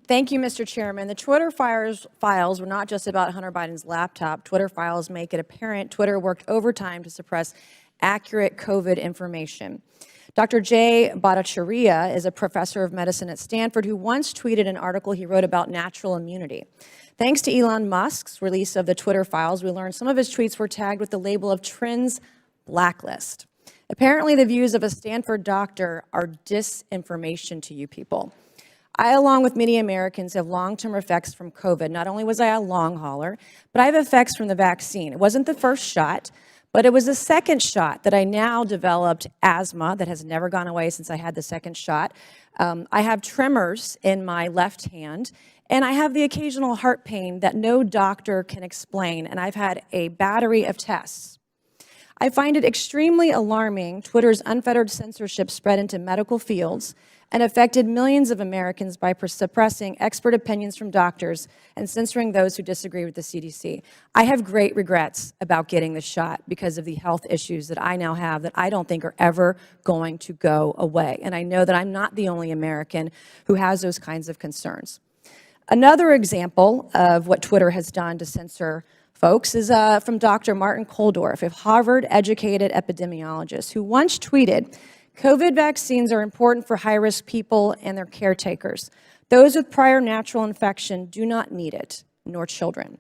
Thank you, Mr. Chairman. The Twitter files were not just about Hunter Biden's laptop. Twitter files make it apparent Twitter worked overtime to suppress accurate COVID information. Dr. Jay Bhattacharya is a professor of medicine at Stanford who once tweeted an article he wrote about natural immunity. Thanks to Elon Musk's release of the Twitter files, we learned some of his tweets were tagged with the label of Trends Blacklist. Apparently, the views of a Stanford doctor are disinformation to you people. I, along with many Americans, have long-term effects from COVID. Not only was I a long hauler, but I have effects from the vaccine. It wasn't the first shot, but it was the second shot that I now developed asthma that has never gone away since I had the second shot. I have tremors in my left hand, and I have the occasional heart pain that no doctor can explain, and I've had a battery of tests. I find it extremely alarming Twitter's unfettered censorship spread into medical fields and affected millions of Americans by suppressing expert opinions from doctors and censoring those who disagree with the CDC. I have great regrets about getting the shot because of the health issues that I now have that I don't think are ever going to go away. And I know that I'm not the only American who has those kinds of concerns. Another example of what Twitter has done to censor folks is from Dr. Martin Kulldorff, a Harvard-educated epidemiologist, who once tweeted, "COVID vaccines are important for high-risk people and their caretakers. Those with prior natural infection do not need it, nor children."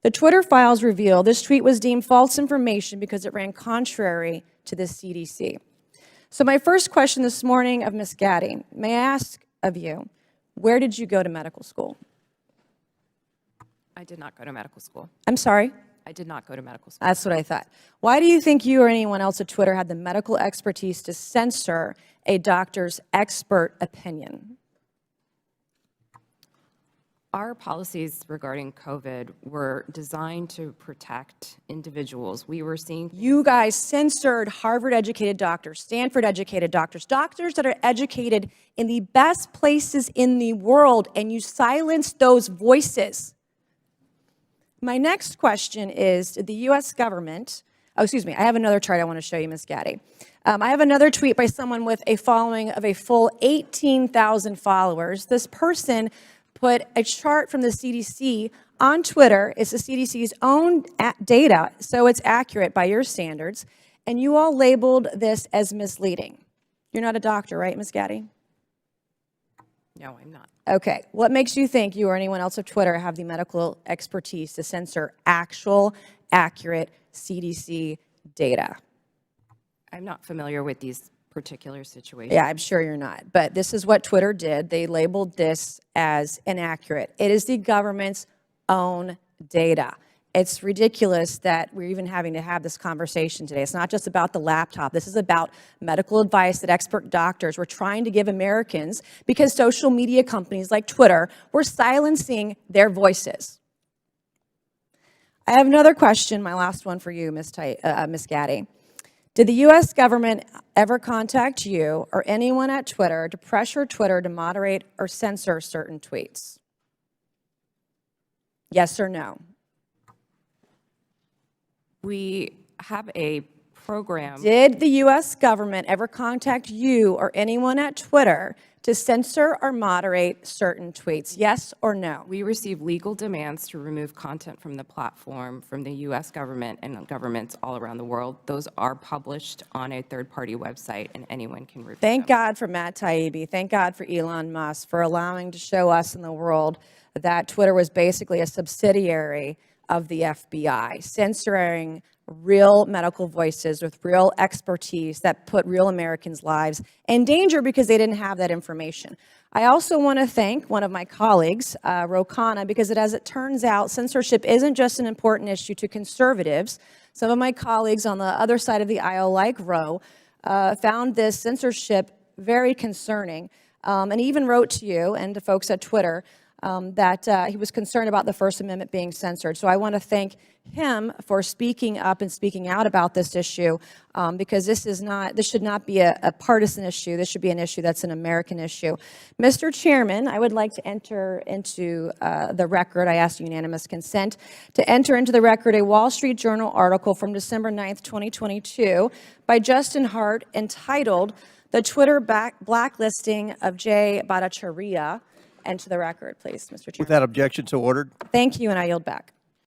The Twitter files reveal this tweet was deemed false information because it ran contrary to the CDC. So my first question this morning of Ms. Gaddy, may I ask of you, where did you go to medical school? I did not go to medical school. I'm sorry? I did not go to medical school. That's what I thought. Why do you think you or anyone else at Twitter had the medical expertise to censor a doctor's expert opinion? Our policies regarding COVID were designed to protect individuals. We were seeing... You guys censored Harvard-educated doctors, Stanford-educated doctors, doctors that are educated in the best places in the world, and you silenced those voices. My next question is, did the U.S. government, I have another chart I want to show you, Ms. Gaddy. I have another tweet by someone with a following of a full 18,000 followers. This person put a chart from the CDC on Twitter. It's the CDC's own data, so it's accurate by your standards, and you all labeled this as misleading. You're not a doctor, right, Ms. Gaddy? No, I'm not. Okay. What makes you think you or anyone else at Twitter have the medical expertise to censor actual, accurate CDC data? I'm not familiar with these particular situations. Yeah, I'm sure you're not. But this is what Twitter did. They labeled this as inaccurate. It is the government's own data. It's ridiculous that we're even having to have this conversation today. It's not just about the laptop. This is about medical advice that expert doctors were trying to give Americans because social media companies like Twitter were silencing their voices. I have another question, my last one for you, Ms. Gaddy. Did the U.S. government ever contact you or anyone at Twitter to pressure Twitter to moderate or censor certain tweets? Yes or no? We have a program. Did the U.S. government ever contact you or anyone at Twitter to censor or moderate certain tweets? Yes or no? We receive legal demands to remove content from the platform from the U.S. government and governments all around the world. Those are published on a third-party website, and anyone can review them. Thank God for Matt Taibbi. Thank God for Elon Musk for allowing to show us in the world that Twitter was basically a subsidiary of the FBI, censoring real medical voices with real expertise that put real Americans' lives in danger because they didn't have that information. I also want to thank one of my colleagues, Rokana, because as it turns out, censorship isn't just an important issue to conservatives. Some of my colleagues on the other side of the aisle, like Ro, found this censorship very concerning, and even wrote to you and to folks at Twitter that he was concerned about the First Amendment being censored. So I want to thank him for speaking up and speaking out about this issue, because this should not be a partisan issue. This should be an issue that's an American issue. Mr. Chairman, I would like to enter into the record, I ask unanimous consent, to enter into the record a Wall Street Journal article from December 9th, 2022 by Justin Hart entitled "The Twitter Blacklisting of Jay Bhattacharya," enter the record, please, Mr. Chairman. Without objection, so ordered. Thank you, and I yield back.